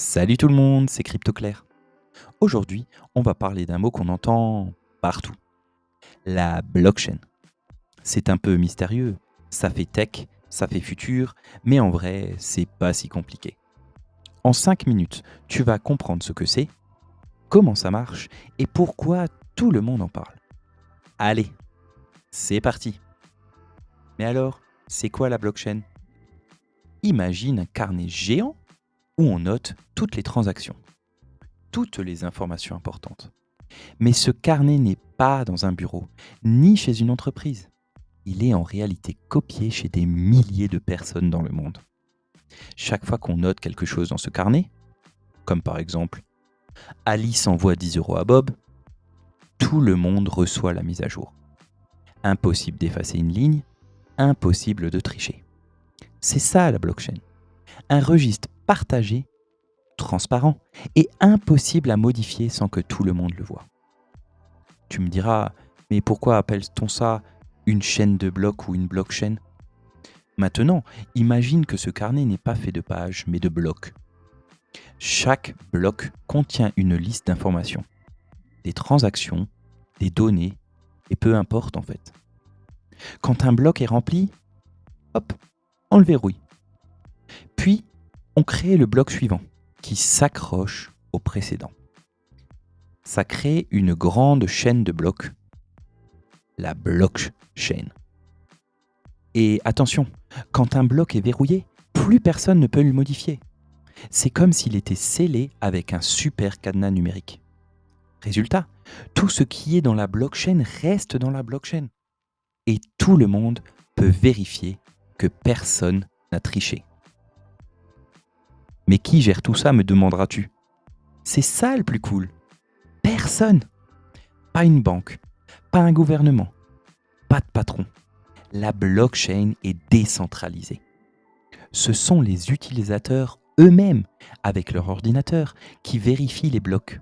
Salut tout le monde, c'est CryptoClair. Aujourd'hui, on va parler d'un mot qu'on entend partout, la blockchain. C'est un peu mystérieux, ça fait tech, ça fait futur, mais en vrai, c'est pas si compliqué. En 5 minutes, tu vas comprendre ce que c'est, comment ça marche et pourquoi tout le monde en parle. Allez, c'est parti. Mais alors, c'est quoi la blockchain? Imagine un carnet géant où on note toutes les transactions, toutes les informations importantes. Mais ce carnet n'est pas dans un bureau, ni chez une entreprise. Il est en réalité copié chez des milliers de personnes dans le monde. Chaque fois qu'on note quelque chose dans ce carnet, comme par exemple Alice envoie 10 € à Bob, tout le monde reçoit la mise à jour. Impossible d'effacer une ligne, impossible de tricher. C'est ça la blockchain. Un registre partagé, transparent et impossible à modifier sans que tout le monde le voie. Tu me diras, mais pourquoi appelle-t-on ça une chaîne de blocs ou une blockchain? Maintenant, imagine que ce carnet n'est pas fait de pages, mais de blocs. Chaque bloc contient une liste d'informations, des transactions, des données, et peu importe en fait. Quand un bloc est rempli, hop, on le verrouille. Puis, on crée le bloc suivant, qui s'accroche au précédent. Ça crée une grande chaîne de blocs, la blockchain. Et attention, quand un bloc est verrouillé, plus personne ne peut le modifier. C'est comme s'il était scellé avec un super cadenas numérique. Résultat, tout ce qui est dans la blockchain reste dans la blockchain. Et tout le monde peut vérifier que personne n'a triché. Mais qui gère tout ça, me demanderas-tu? C'est ça le plus cool. Personne. Pas une banque, pas un gouvernement, pas de patron. La blockchain est décentralisée. Ce sont les utilisateurs eux-mêmes, avec leur ordinateur, qui vérifient les blocs.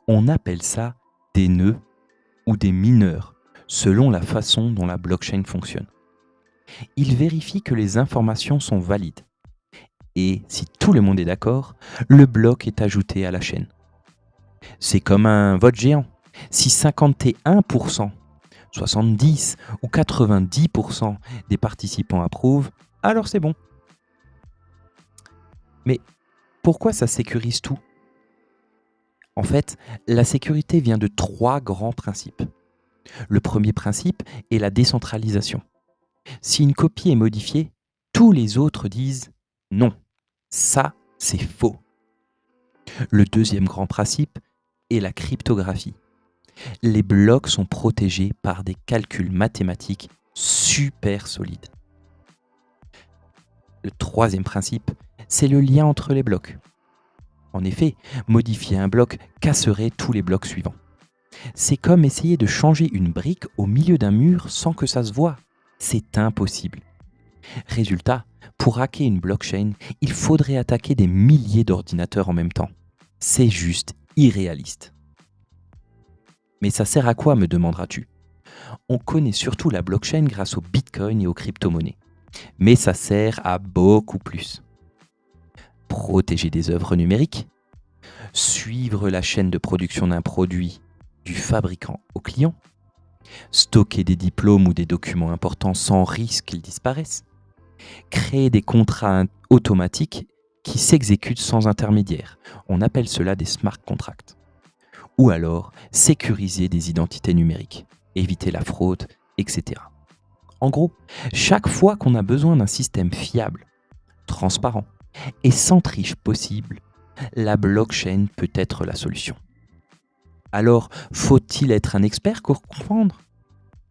On appelle ça des nœuds ou des mineurs, selon la façon dont la blockchain fonctionne. Ils vérifient que les informations sont valides. Et si tout le monde est d'accord, le bloc est ajouté à la chaîne. C'est comme un vote géant. Si 51%, 70 ou 90% des participants approuvent, alors c'est bon. Mais pourquoi ça sécurise tout? En fait, la sécurité vient de 3 grands principes. Le premier principe est la décentralisation. Si une copie est modifiée, tous les autres disent non, ça c'est faux. Le deuxième grand principe est la cryptographie. Les blocs sont protégés par des calculs mathématiques super solides. Le troisième principe, c'est le lien entre les blocs. En effet, modifier un bloc casserait tous les blocs suivants. C'est comme essayer de changer une brique au milieu d'un mur sans que ça se voie. C'est impossible. Résultat, pour hacker une blockchain, il faudrait attaquer des milliers d'ordinateurs en même temps. C'est juste irréaliste. Mais ça sert à quoi, me demanderas-tu? On connaît surtout la blockchain grâce au Bitcoin et aux crypto-monnaies. Mais ça sert à beaucoup plus. Protéger des œuvres numériques, suivre la chaîne de production d'un produit du fabricant au client, stocker des diplômes ou des documents importants sans risque qu'ils disparaissent, créer des contrats automatiques qui s'exécutent sans intermédiaire. On appelle cela des smart contracts. Ou alors sécuriser des identités numériques, éviter la fraude, etc. En gros, chaque fois qu'on a besoin d'un système fiable, transparent et sans triche possible, la blockchain peut être la solution. Alors, faut-il être un expert pour comprendre?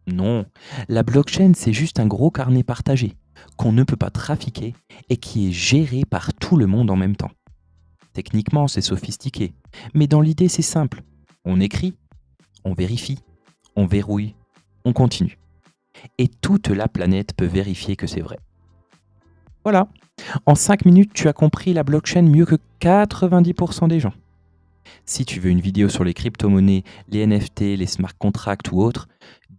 Non, la blockchain c'est juste un gros carnet partagé, qu'on ne peut pas trafiquer et qui est géré par tout le monde en même temps. Techniquement c'est sophistiqué, mais dans l'idée c'est simple. On écrit, on vérifie, on verrouille, on continue. Et toute la planète peut vérifier que c'est vrai. Voilà, en 5 minutes tu as compris la blockchain mieux que 90% des gens. Si tu veux une vidéo sur les crypto-monnaies, les NFT, les smart contracts ou autres,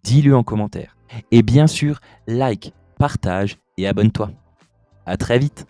dis-le en commentaire. Et bien sûr, like, partage et abonne-toi. À très vite.